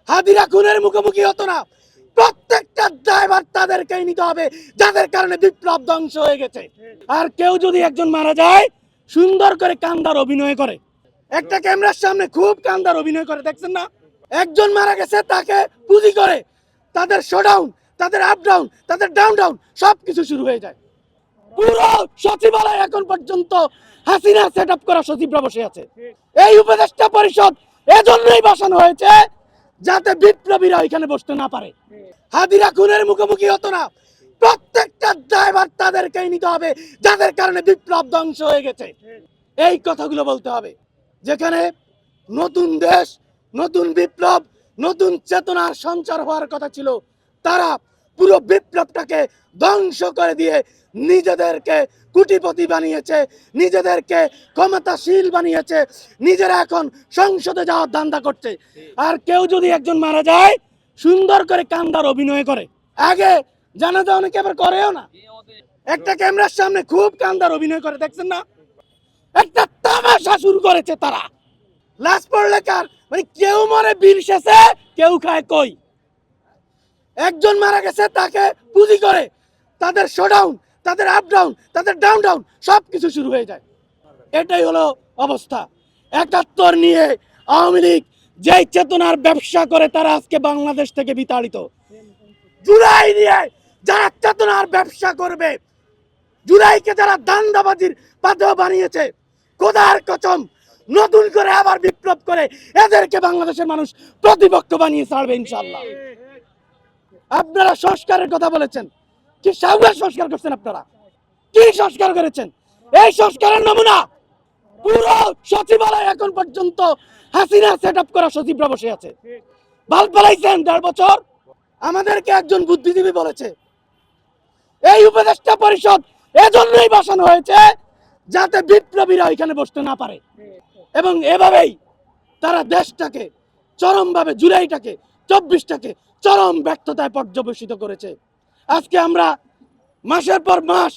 হাদিরা খুনের মুখোমুখি হতো না। প্রত্যেকটা দায়ভার তাদেরকেই নিতে হবে যাদের কারণে বিপ্লব ধ্বংস হয়ে গেছে। আর কেউ যদি একজন মারা যায় সুন্দর করে কান্দার অভিনয় করে, একটা ক্যামেরার সামনে খুব কান্দার অভিনয় করে, দেখছেন না? একজন মারা গেছে তাকে পুঁজি করে তাদের শোডাউন, তাদের আপ ডাউন, তাদের ডাউন ডাউন সবকিছু শুরু হয়ে যায়। পুরো সচিবালয় এখন পর্যন্ত হাসিনা সেট আপ করা সচিবরা বসে আছে। এই উপদেষ্টা পরিষদ এজন্যই বসানো হয়েছে যাতে বিপ্লবীরা এখানে বসতে না পারে। হাদিরা খুনের মুখোমুখি হতো না। প্রত্যেকটা দায়ভার তাদেরকেই নিতে হবে যাদের কারণে বিপ্লব ধ্বংস হয়ে গেছে। এই কথাগুলো বলতে হবে। যেখানে নতুন দেশ, নতুন বিপ্লব, নতুন চেতনার সঞ্চার হওয়ার কথা ছিল, তারা পুরো বিপ্লবটাকে ধ্বংস করে দিয়ে নিজেদেরকে কোটিপতি বানিয়েছে, নিজেদেরকে ক্ষমতাশীল বানিয়েছে, নিজেরা এখন সংসদে যাওয়ার ধান্দা করছে। আর কেউ যদি একজন মারা যায় সুন্দর করে কান্দার অভিনয় করে, আগে জানাজা অনেকে আবার করেও না, একটা ক্যামেরার সামনে খুব কান্দার অভিনয় করে, দেখছেন না? একটা তামাশা শুরু করেছে তারা। লাশ পড়লে কার, মানে কেউ মরে বীর শেষে, কেউ খায় কই। একজন মারা গেছে তাকে পুঁজি করে তাদের শোডাউন, তাদের আপ ডাউন, তাদের ডাউন ডাউন সবকিছু শুরু হয়ে যায়। এটাই হলো অবস্থা। ৭১ নিয়ে আওয়ামী লীগ যেই চেতনার ব্যবসা করে তারা আজকে বাংলাদেশ থেকে বিতাড়িত। জুলাই নিয়ে যারা চেতনার ব্যবসা করবে, জুলাইকে যারা দান্দাবাজির পাথর বানিয়েছে, খোদার কসম নতুন করে আবার বিপ্লব করে এদেরকে বাংলাদেশের মানুষ প্রতিপক্ষ বানিয়ে ছাড়বে ইনশাআল্লাহ। আপনারা সংস্কারের কথা বলেছেন, কি সামগ্রিক সংস্কার করছেন? আপনারা কি সংস্কার করেছেন? এই সংস্কারের নমুনা পুরো সচিবালয় এখন পর্যন্ত হাসিনা সেট আপ করা সচিবরা বসে আছে। ভাল পালাইছেন ১.৫ বছর। আমাদেরকে একজন বুদ্ধিজীবী বলেছে এই উপদেষ্টা পরিষদ এজন্যই বসানো হয়েছে যাতে বিপ্লবীরা এখানে বসতে না পারে। এবং এভাবেই তারা দেশটাকে চরমভাবে, জুলাইটাকে, ২৪টাকে চরম ব্যর্থতায় পর্যবেসিত করেছে। আজকে আমরা মাসের পর মাস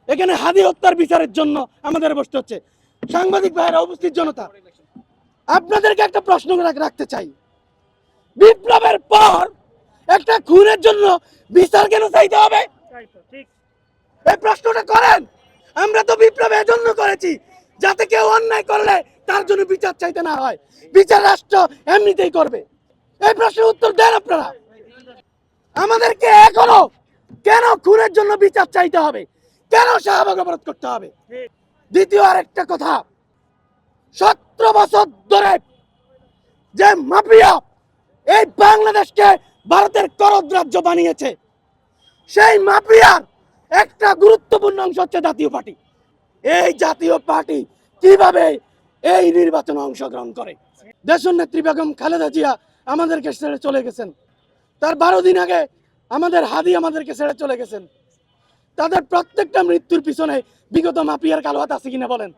এখানে হাদি হত্যার বিচারের জন্য আমাদের বসতে হচ্ছে। সাংবাদিক ভাইয়েরা, উপস্থিত জনতা, আপনাদেরকে একটা প্রশ্ন রাখতে চাই। বিপ্লবের পর একটা খুনের জন্য বিচার কেন চাইতে হবে? এই প্রশ্নটা করেন। আমরা তো বিপ্লব এজন্য করেছি যাতে কেউ অন্যায় করলে তার জন্য বিচার চাইতে না হয়, বিচার রাষ্ট্র এমনিতেই করবে। এই প্রশ্নের উত্তর দেন আপনারা। আমাদেরকে এখনো কেন খুনের জন্য বিচার চাইতে হবে, কেন শাহবাগ অবরোধ করতে হবে? দ্বিতীয় আরেকটা কথা, ১৭ বছর ধরে যে মাফিয়া এই বাংলাদেশকে ভারতের করদ রাজ্য বানিয়েছে, সেই মাফিয়ার একটা গুরুত্বপূর্ণ অংশ হচ্ছে জাতীয় পার্টি। এই জাতীয় পার্টি কিভাবে এই নির্বাচনে অংশগ্রহণ করে? দেশনেত্রী বেগম খালেদা জিয়া আমাদেরকে ছেড়ে চলে গেছেন, তার ১২ দিন আগে আমাদের হাদি আমাদেরকে ছেড়ে চলে গেছেন। তাদের প্রত্যেকটা মৃত্যুর পিছনে বিগত মাফিয়ার কালো হাত আছে কিনা বলেন?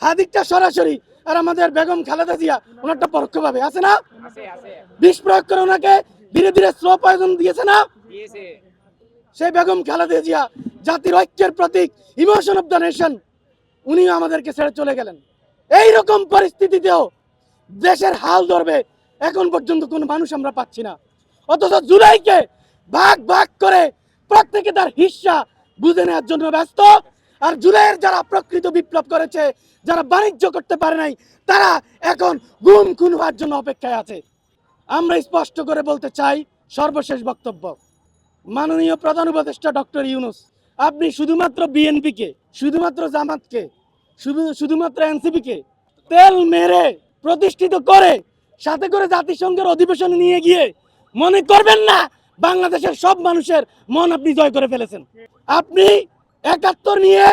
হাদিকটা সরাসরি, আর আমাদের বেগম খালেদা জিয়া ওনারটা পরোক্ষভাবে আছে না? বিষ প্রয়োগ করে ওনাকে ধীরে ধীরে স্লো পয়জন দিয়েছে না? সেই বেগম খালেদা জিয়া জাতির ঐক্যের প্রতীক, ইমোশন অফ দ্য নেশন, উনিও আমাদেরকে ছেড়ে চলে গেলেন। এই রকম পরিস্থিতিতেও দেশের হাল ধরবে এখন পর্যন্ত কোনো মানুষ আমরা পাচ্ছি না। অথচ জুলাইকে ভাগ ভাগ করে প্রত্যেকে তার হিস্সা বুঝে নেওয়ার জন্য ব্যস্ত। আর জুলাইয়ের যারা প্রকৃত বিপ্লব করেছে, যারা বাণিজ্য করতে পারে নাই, তারা এখন গুম খুন হওয়ার জন্য অপেক্ষায় আছে। আমরা স্পষ্ট করে বলতে চাই, সর্বশেষ বক্তব্য, মাননীয় প্রধান উপদেষ্টা ডক্টর ইউনূস, আপনি শুধুমাত্র বিএনপিকে, শুধুমাত্র জামাতকে, শুধুমাত্র এনসিপিকে তেল মেরে প্রতিষ্ঠিত করে সাথে করে জাতিসংঘের অধিবেশনে নিয়ে গিয়ে মনে করবেন না বাংলাদেশের সব মানুষের মন আপনি জয় করে ফেলেছেন। আপনি ৭১ নিয়ে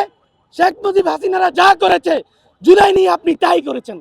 শেখ মুজিব হাসিনারা যা করেছে, জুলাই নিয়ে আপনি তাই করেছেন।